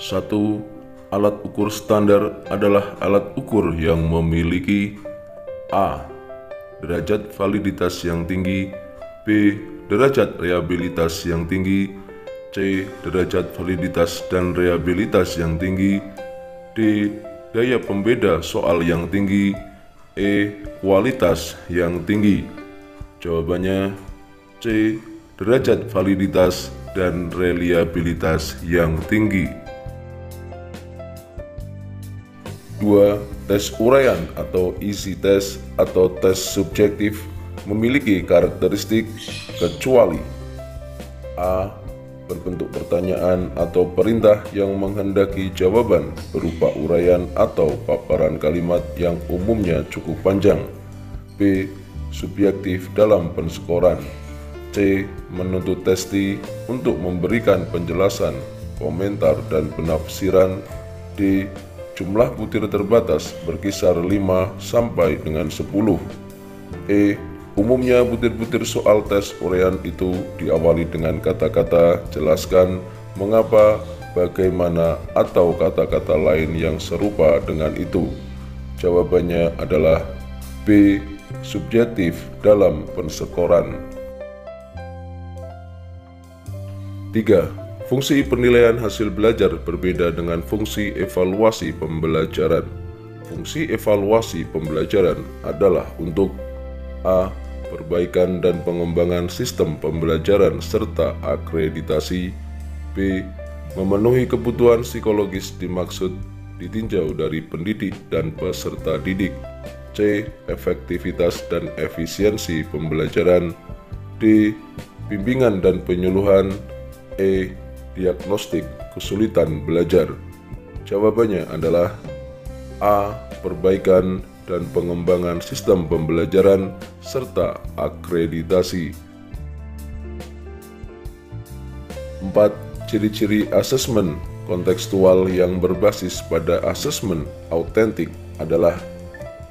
1. Alat ukur standar adalah alat ukur yang memiliki A. Derajat validitas yang tinggi, B. Derajat reliabilitas yang tinggi, C. Derajat validitas dan reliabilitas yang tinggi, D. Daya pembeda soal yang tinggi, E. Kualitas yang tinggi. Jawabannya C. Derajat validitas dan reliabilitas yang tinggi. 2. Tes uraian atau easy test atau tes subjektif memiliki karakteristik kecuali A. Berbentuk pertanyaan atau perintah yang menghendaki jawaban berupa uraian atau paparan kalimat yang umumnya cukup panjang, B. Subjektif dalam penskoran, C. Menuntut testi untuk memberikan penjelasan, komentar, dan penafsiran, D. Jumlah butir terbatas berkisar 5 sampai dengan 10. E. Umumnya butir-butir soal tes uraian itu diawali dengan kata-kata jelaskan, mengapa, bagaimana, atau kata-kata lain yang serupa dengan itu. Jawabannya adalah B. Subjektif dalam penskoran. 3. Fungsi penilaian hasil belajar berbeda dengan fungsi evaluasi pembelajaran. Fungsi evaluasi pembelajaran adalah untuk A. Perbaikan dan pengembangan sistem pembelajaran serta akreditasi, B. Memenuhi kebutuhan psikologis dimaksud ditinjau dari pendidik dan peserta didik, C. Efektivitas dan efisiensi pembelajaran, D. Bimbingan dan penyuluhan, E. Diagnostik kesulitan belajar. Jawabannya adalah A. Perbaikan dan pengembangan sistem pembelajaran serta akreditasi. 4. Ciri-ciri asesmen kontekstual yang berbasis pada asesmen autentik adalah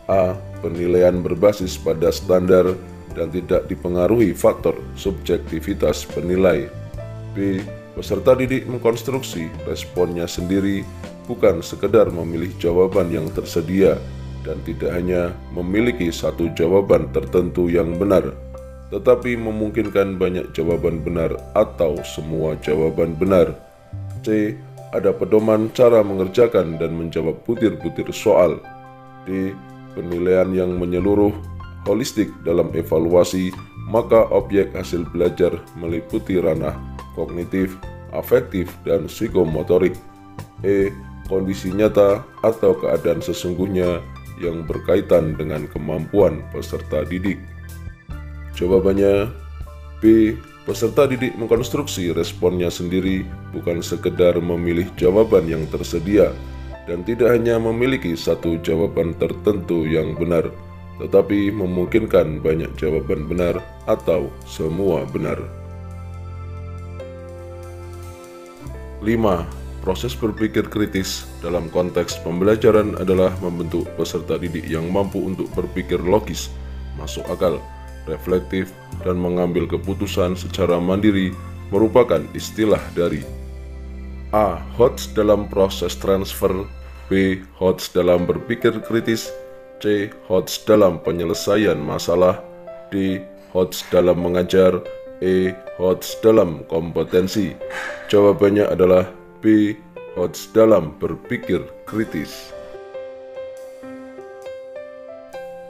A. Penilaian berbasis pada standar dan tidak dipengaruhi faktor subjektivitas penilai, B. Peserta didik mengkonstruksi responnya sendiri, bukan sekedar memilih jawaban yang tersedia dan tidak hanya memiliki satu jawaban tertentu yang benar, tetapi memungkinkan banyak jawaban benar atau semua jawaban benar. C. Ada pedoman cara mengerjakan dan menjawab butir-butir soal. D. Penilaian yang menyeluruh, holistik dalam evaluasi, maka objek hasil belajar meliputi ranah kognitif, afektif, dan psikomotorik. E. Kondisi nyata atau keadaan sesungguhnya yang berkaitan dengan kemampuan peserta didik. Jawabannya B. Peserta didik mengkonstruksi responnya sendiri, bukan sekedar memilih jawaban yang tersedia dan tidak hanya memiliki satu jawaban tertentu yang benar, tetapi memungkinkan banyak jawaban benar atau semua benar. 5. Proses berpikir kritis dalam konteks pembelajaran adalah membentuk peserta didik yang mampu untuk berpikir logis, masuk akal, reflektif, dan mengambil keputusan secara mandiri merupakan istilah dari A. HOTS dalam proses transfer, B. HOTS dalam berpikir kritis, C. HOTS dalam penyelesaian masalah, D. HOTS dalam mengajar, E. HOTS dalam kompetensi. Jawabannya adalah B. HOTS dalam berpikir kritis.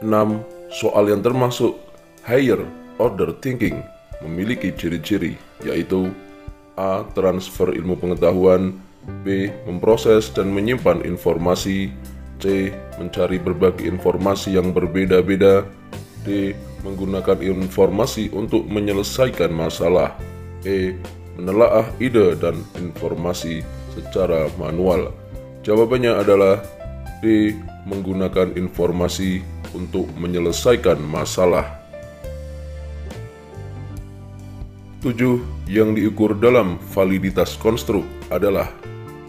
6. Soal yang termasuk higher order thinking memiliki ciri-ciri, yaitu A. Transfer ilmu pengetahuan, B. Memproses dan menyimpan informasi, C. Mencari berbagai informasi yang berbeda-beda, D. Menggunakan informasi untuk menyelesaikan masalah, E. Menelaah ide dan informasi secara manual. Jawabannya adalah D. Menggunakan informasi untuk menyelesaikan masalah. 7. Yang diukur dalam validitas konstruk adalah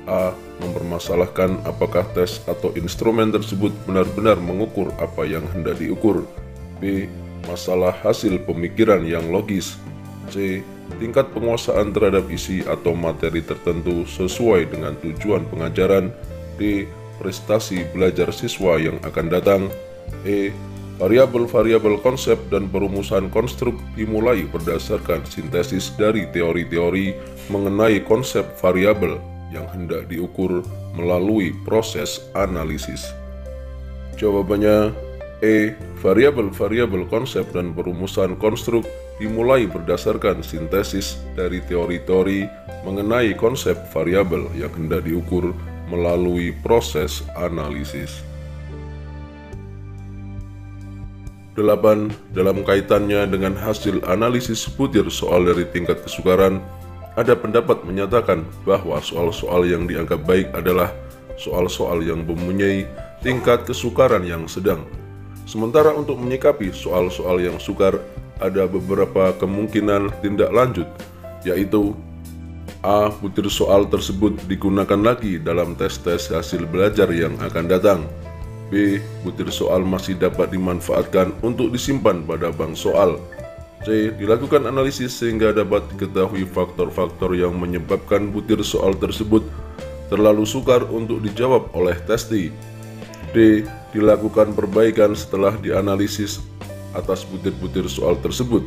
A. Mempermasalahkan apakah tes atau instrumen tersebut benar-benar mengukur apa yang hendak diukur, B. Masalah hasil pemikiran yang logis, C. tingkat penguasaan terhadap isi atau materi tertentu sesuai dengan tujuan pengajaran. D. Prestasi belajar siswa yang akan datang. E. Variabel-variabel konsep dan perumusan konstruk dimulai berdasarkan sintesis dari teori-teori mengenai konsep variabel yang hendak diukur melalui proses analisis. Jawabannya E. Variabel-variabel konsep dan perumusan konstruk dimulai berdasarkan sintesis dari teori-teori mengenai konsep variabel yang hendak diukur melalui proses analisis. 8. Dalam kaitannya dengan hasil analisis butir soal dari tingkat kesukaran, ada pendapat menyatakan bahwa soal-soal yang dianggap baik adalah soal-soal yang mempunyai tingkat kesukaran yang sedang. Sementara untuk menyikapi soal-soal yang sukar, ada beberapa kemungkinan tindak lanjut, yaitu A. Butir soal tersebut digunakan lagi dalam tes-tes hasil belajar yang akan datang. B. Butir soal masih dapat dimanfaatkan untuk disimpan pada bank soal. C. Dilakukan analisis sehingga dapat diketahui faktor-faktor yang menyebabkan butir soal tersebut terlalu sukar untuk dijawab oleh testi. D. Dilakukan perbaikan setelah dianalisis atas butir-butir soal tersebut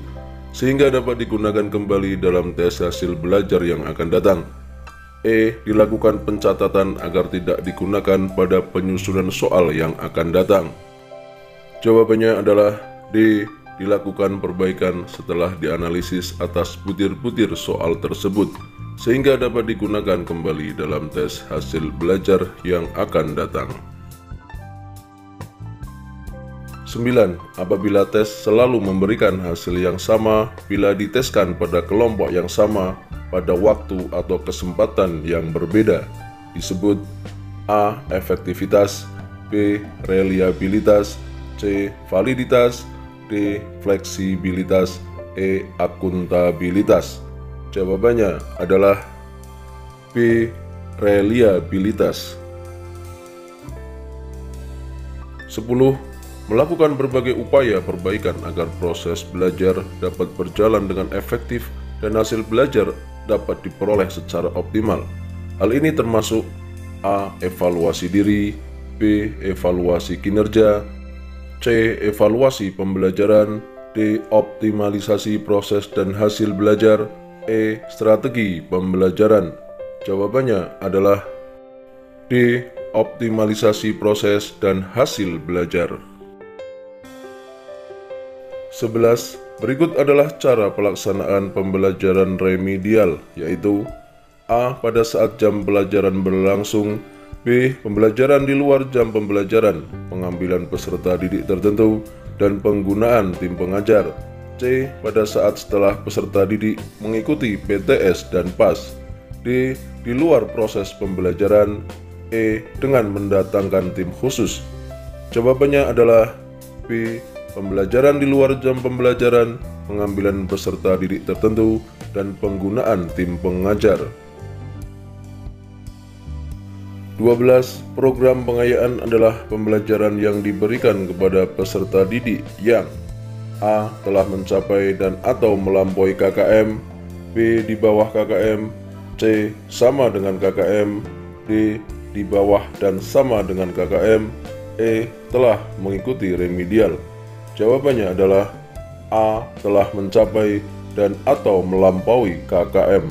sehingga dapat digunakan kembali dalam tes hasil belajar yang akan datang. E. Dilakukan pencatatan agar tidak digunakan pada penyusunan soal yang akan datang. Jawabannya adalah D. Dilakukan perbaikan setelah dianalisis atas butir-butir soal tersebut sehingga dapat digunakan kembali dalam tes hasil belajar yang akan datang. 9. Apabila tes selalu memberikan hasil yang sama bila diteskan pada kelompok yang sama pada waktu atau kesempatan yang berbeda, disebut A. Efektivitas, B. Reliabilitas, C. Validitas, D. Fleksibilitas, E. Akuntabilitas. Jawabannya adalah B. Reliabilitas. 10. Melakukan berbagai upaya perbaikan agar proses belajar dapat berjalan dengan efektif dan hasil belajar dapat diperoleh secara optimal. Hal ini termasuk A. Evaluasi diri, B. Evaluasi kinerja, C. Evaluasi pembelajaran, D. Optimalisasi proses dan hasil belajar, E. Strategi pembelajaran. Jawabannya adalah D. Optimalisasi proses dan hasil belajar. 11. Berikut adalah cara pelaksanaan pembelajaran remedial, yaitu A. Pada saat jam pelajaran berlangsung, B. Pembelajaran di luar jam pembelajaran, pengambilan peserta didik tertentu, dan penggunaan tim pengajar. C. Pada saat setelah peserta didik mengikuti PTS dan PAS. D. Di luar proses pembelajaran. E. Dengan mendatangkan tim khusus. Jawabannya adalah B. Pembelajaran di luar jam pembelajaran, pengambilan peserta didik tertentu, dan penggunaan tim pengajar. 12. Program pengayaan adalah pembelajaran yang diberikan kepada peserta didik yang A. Telah mencapai dan atau melampaui KKM, B. Di bawah KKM, C. Sama dengan KKM, D. Di bawah dan sama dengan KKM, E. Telah mengikuti remedial. Jawabannya adalah A. Telah mencapai dan atau melampaui KKM.